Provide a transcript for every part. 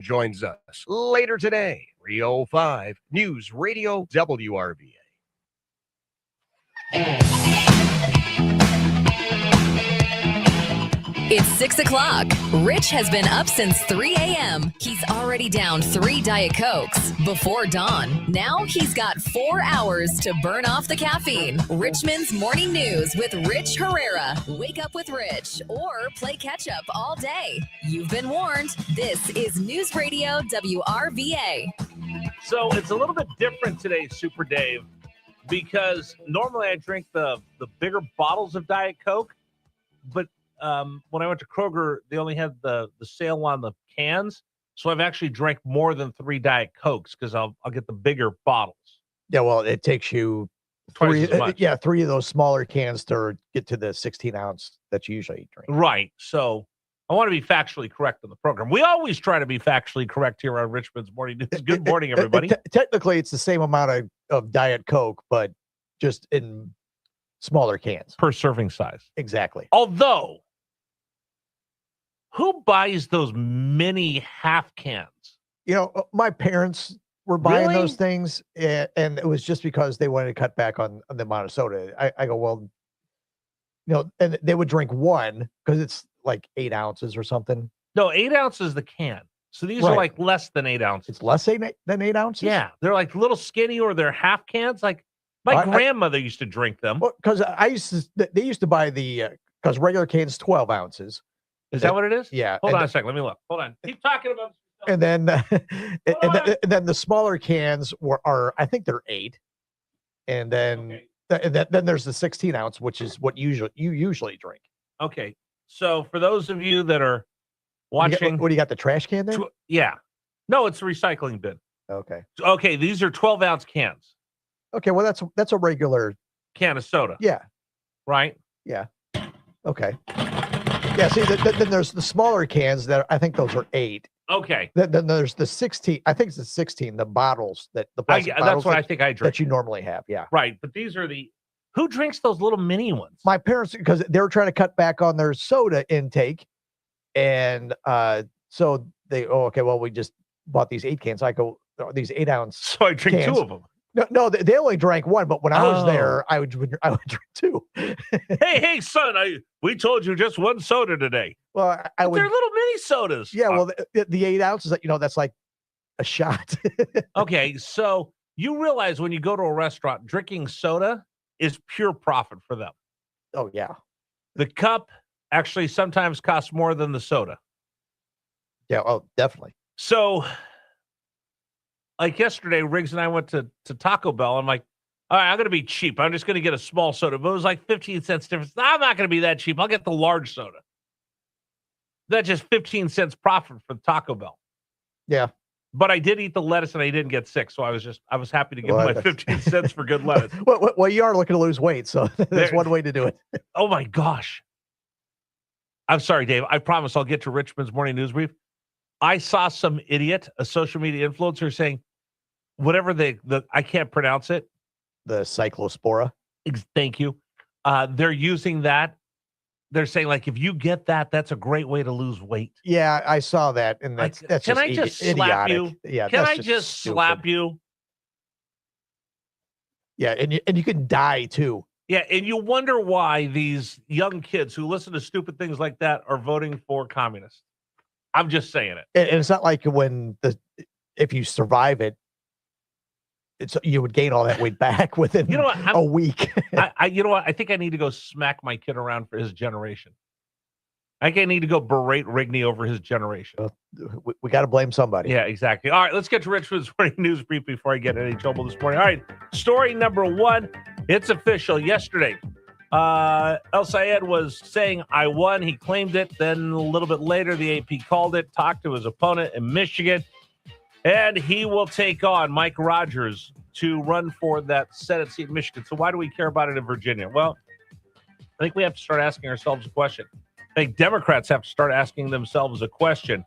joins us later today. 305 News Radio WRVA. It's 6 o'clock. Rich has been up since 3 a.m. He's already down 3 Diet Cokes before dawn. Now he's got 4 hours to burn off the caffeine. Richmond's Morning News with Rich Herrera. Wake up with Rich or play catch up all day. You've been warned. This is News Radio WRVA. So it's a little bit different today, Super Dave, because normally I drink the bigger bottles of Diet Coke, but when I went to Kroger, they only had the sale on the cans. So I've actually drank more than 3 Diet Cokes because I'll get the bigger bottles. Yeah, well, it takes you Twice as much. 3 of those smaller cans to get to the 16 ounce that you usually drink. Right. So I want to be factually correct on the program. We always try to be factually correct here on Richmond's Morning News. Good morning, everybody. Technically, it's the same amount of Diet Coke, but just in smaller cans. Per serving size. Exactly. Although, who buys those mini half cans? You know, my parents were buying Really? those things, and it was just because they wanted to cut back on the amount of soda. I go, well, you know, and they would drink one because it's like 8 ounces or something. No, 8 ounces the can. So these are Right. like less than 8 ounces. It's less than 8 ounces? Yeah, they're like little skinny, or they're half cans. Like my grandmother used to drink them. Well, because they used to buy because regular cans 12 ounces. Is that what it is? Yeah. Hold on a second. Let me look. Hold on. Keep talking about. And then, and then the smaller cans are I think they're 8, and then then there's the 16 ounce, which is what you usually drink. Okay, so for those of you that are watching, what do you got? The trash can there? Yeah, no, it's a recycling bin. Okay, these are 12-ounce cans. Okay, well that's a regular can of soda. Yeah, right. Yeah, okay. Yeah, see, then there's the smaller cans that I think those are 8. Okay. Then there's the 16. I think it's the 16. The bottles the plastic bottles that's what I think I drink. that you normally have. Yeah. Right, but these are who drinks those little mini ones? My parents, because they were trying to cut back on their soda intake, and so okay, well, we just bought these 8 cans. I go, these 8 ounce. So I drink cans. 2 of them. No, they only drank 1, but when I was there, I would drink 2. hey, son, we told you just 1 soda today. Well, they're little mini sodas. Yeah, well, the 8 ounces, that's like a shot. Okay, so you realize when you go to a restaurant, drinking soda is pure profit for them. Oh, yeah. The cup actually sometimes costs more than the soda. Yeah, oh, definitely. So, like yesterday, Riggs and I went to Taco Bell. I'm like, all right, I'm going to be cheap. I'm just going to get a small soda. But it was like 15 cents difference. I'm not going to be that cheap. I'll get the large soda. That's just 15 cents profit for Taco Bell. Yeah. But I did eat the lettuce and I didn't get sick. So I was happy to give my 15 cents for good lettuce. Well, you are looking to lose weight. So that's one way to do it. Oh, my gosh. I'm sorry, Dave. I promise I'll get to Richmond's Morning News Brief. I saw some idiot, a social media influencer, saying whatever I can't pronounce it. The cyclospora. Thank you. They're using that. They're saying, like, if you get that, that's a great way to lose weight. Yeah, I saw that. And that's can I just slap you? Yeah, can I just slap you? Yeah, and you can die too. Yeah, and you wonder why these young kids who listen to stupid things like that are voting for communists. I'm just saying it. And it's not like if you survive it, you would gain all that weight back within a week. I think I need to go smack my kid around for his generation. I think I need to go berate Rigney over his generation. We got to blame somebody. Yeah, exactly. All right, let's get to Richmond's Morning News Brief before I get in any trouble this morning. All right, story number 1. It's official. Yesterday, El Sayed was saying, I won. He claimed it. Then a little bit later, the AP called it, talked to his opponent in Michigan, and he will take on Mike Rogers to run for that Senate seat in Michigan. So why do we care about it in Virginia? Well, I think we have to start asking ourselves a question. I think Democrats have to start asking themselves a question.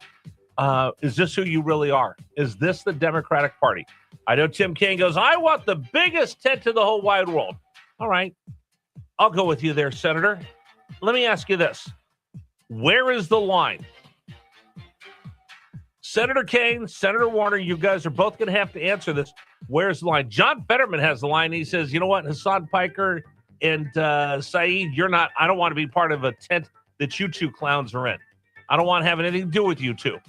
Is this who you really are? Is this the Democratic Party? I know Tim Kaine goes, I want the biggest tent in the whole wide world. All right. I'll go with you there, Senator. Let me ask you this. Where is the line? Senator Kane, Senator Warner, you guys are both going to have to answer this. Where's the line? John Fetterman has the line. He says, you know what, Hassan Piker and Saeed, I don't want to be part of a tent that you two clowns are in. I don't want to have anything to do with you two.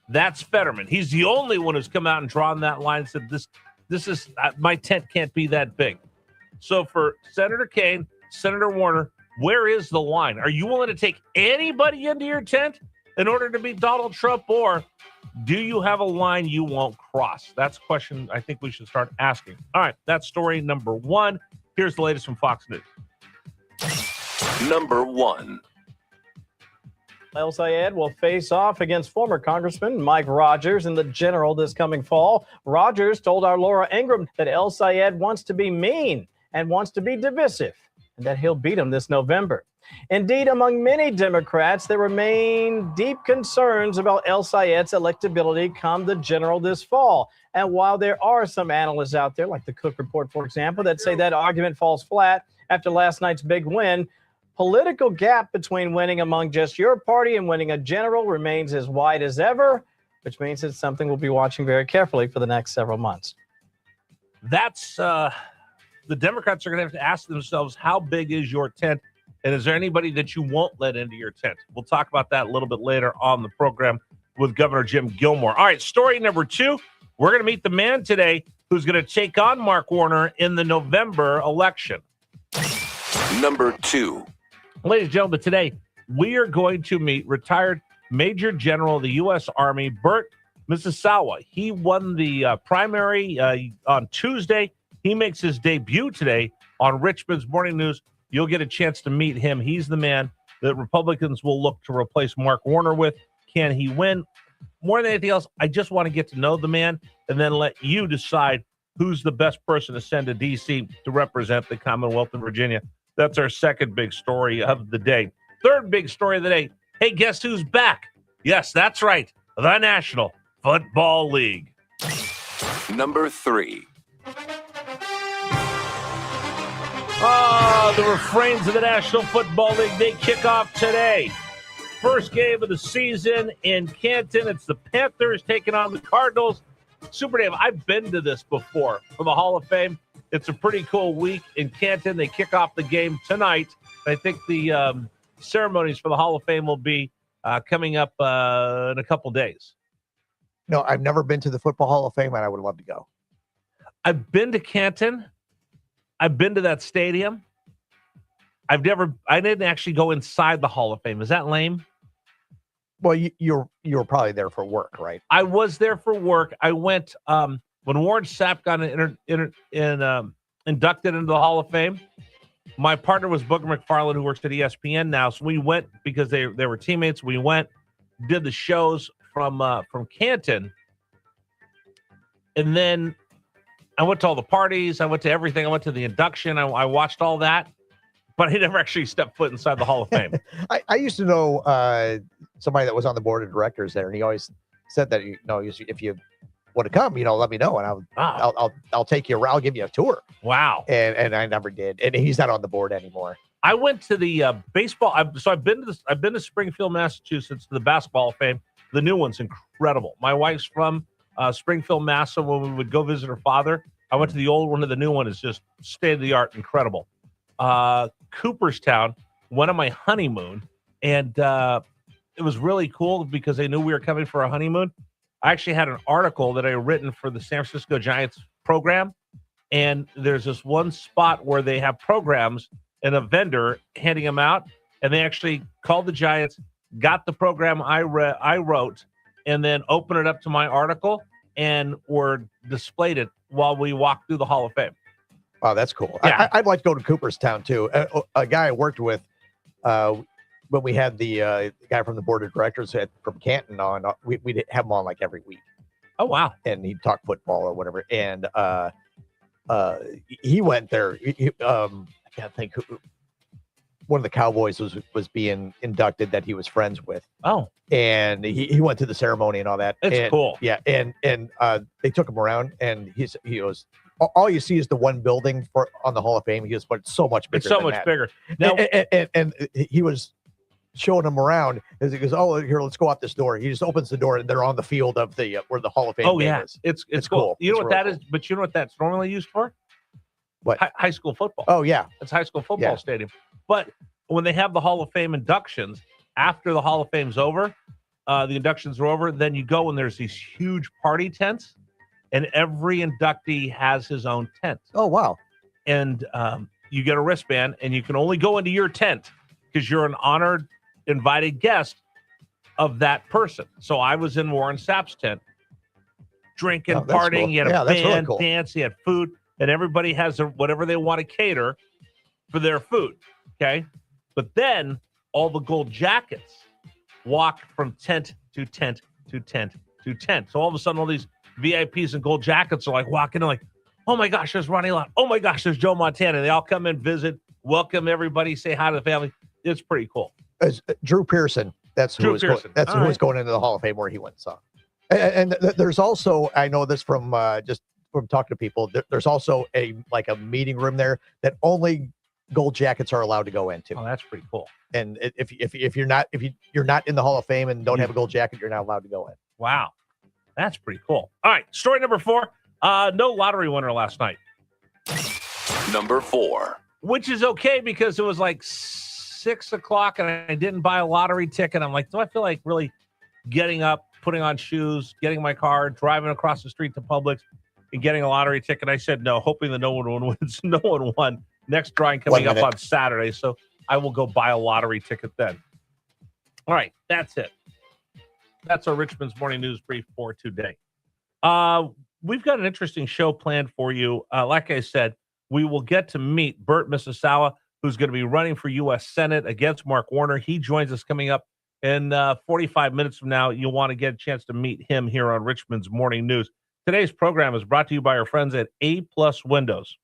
That's Fetterman. He's the only one who's come out and drawn that line and said, this is, my tent can't be that big. So for Senator Kane, Senator Warner, where is the line? Are you willing to take anybody into your tent in order to beat Donald Trump, or do you have a line you won't cross? That's a question I think we should start asking. All right, that's story number one. Here's the latest from Fox News. Number one. El Sayed will face off against former Congressman Mike Rogers in the general this coming fall. Rogers told our Laura Ingram that El Sayed wants to be mean and wants to be divisive, and that he'll beat him this November. Indeed, among many Democrats, there remain deep concerns about El Sayed's electability come the general this fall. And while there are some analysts out there, like the Cook Report, for example, that say that argument falls flat after last night's big win, political gap between winning among just your party and winning a general remains as wide as ever, which means it's something we'll be watching very carefully for the next several months. That's the Democrats are going to have to ask themselves, how big is your tent? And is there anybody that you won't let into your tent? We'll talk about that a little bit later on the program with Governor Jim Gilmore. All right, story number two. We're going to meet the man today who's going to take on Mark Warner in the November election. Number two. Ladies and gentlemen, today we are going to meet retired Major General of the U.S. Army, Burt Misasawa. He won the primary on Tuesday. He makes his debut today on Richmond's Morning News. You'll get a chance to meet him. He's the man that Republicans will look to replace Mark Warner with. Can he win? More than anything else, I just want to get to know the man and then let you decide who's the best person to send to D.C. to represent the Commonwealth of Virginia. That's our second big story of the day. Third big story of the day. Hey, guess who's back? Yes, that's right. The National Football League. Number three. Oh, the refrains of the National Football League, they kick off today. First game of the season in Canton. It's the Panthers taking on the Cardinals. Super Dave, I've been to this before for the Hall of Fame. It's a pretty cool week in Canton. They kick off the game tonight. I think the ceremonies for the Hall of Fame will be coming up in a couple days. No, I've never been to the Football Hall of Fame, and I would love to go. I've been to Canton. I've been to that stadium. I didn't actually go inside the Hall of Fame. Is that lame? Well, you were probably there for work, right? I was there for work. I went when Warren Sapp got inducted into the Hall of Fame. My partner was Booker McFarland, who works at ESPN now. So we went because they were teammates. We went, did the shows from Canton, and then I went to all the parties. I went to everything. I went to the induction. I watched all that, but I never actually stepped foot inside the Hall of Fame. I used to know somebody that was on the board of directors there, and he always said that if you want to come, let me know, and I'll take you around. I'll give you a tour. Wow. And I never did, and he's not on the board anymore. I went to the baseball. I've been to Springfield, Massachusetts, to the Basketball Hall of Fame. The new one's incredible. My wife's from Springfield, Mass. So when we would go visit her father, I went to the old one, and the new one is just state of the art, incredible. Cooperstown, went on my honeymoon, and it was really cool because they knew we were coming for a honeymoon. I actually had an article that I had written for the San Francisco Giants program, and there's this one spot where they have programs and a vendor handing them out, and they actually called the Giants, got the program I wrote, and then opened it up to my article and were displayed it while we walked through the Hall of Fame. Wow, that's cool. Yeah. I'd like to go to Cooperstown too. A guy I worked with when we had the guy from the board of directors from Canton on, we'd have him on like every week. Oh, wow. And he'd talk football or whatever. And he went there. I can't think who. One of the Cowboys was being inducted that he was friends with. Oh. And he went to the ceremony and all that. It's cool. Yeah. And they took him around, and he goes, all you see is the one building on the Hall of Fame. He goes, but it's so much bigger. It's so much bigger. Now, and he was showing them around. As he goes, oh, here, let's go out this door. He just opens the door, and they're on the field of the where the Hall of Fame game is. It's cool. You know It's what that really is? But you know what that's normally used for? What? High school football. Oh, yeah. It's high school football Yeah. stadium. But when they have the Hall of Fame inductions, after the Hall of Fame's over, the inductions are over, then you go and there's these huge party tents, and every inductee has his own tent. Oh, wow. And you get a wristband, and you can only go into your tent because you're an honored, invited guest of that person. So I was in Warren Sapp's tent, drinking, Oh, that's partying. cool. He had a Yeah, that's really band, cool. dance, he had food, and everybody has whatever they want to cater for their food. Okay. But then all the gold jackets walk from tent to tent to tent to tent. So all of a sudden, all these VIPs and gold jackets are like walking in, like, oh my gosh, there's Ronnie Lott. Oh my gosh, there's Joe Montana. They all come in, visit, welcome everybody, say hi to the family. It's pretty cool. As Drew Pearson, that's who Drew was going, Pearson. that's All who was right. going into the Hall of Fame where he went and saw. And there's also, I know this from just from talking to people. There's also a meeting room there that only gold jackets are allowed to go into. Oh, that's pretty cool. And if you're not in the Hall of Fame and don't have a gold jacket, you're not allowed to go in. Wow. That's pretty cool. All right. Story number 4. No lottery winner last night, Number 4. which is okay because it was like 6 o'clock and I didn't buy a lottery ticket. I'm like, do I feel like really getting up, putting on shoes, getting my car, driving across the street to Publix and getting a lottery ticket? I said no, hoping that no one wins. No one won. Next drawing coming up on Saturday. So I will go buy a lottery ticket then. All right. That's it. That's our Richmond's Morning News Brief for today. We've got an interesting show planned for you. Like I said, we will get to meet Bert Mississauga, who's going to be running for U.S. Senate against Mark Warner. He joins us coming up in 45 minutes from now. You'll want to get a chance to meet him here on Richmond's Morning News. Today's program is brought to you by our friends at A+ Windows.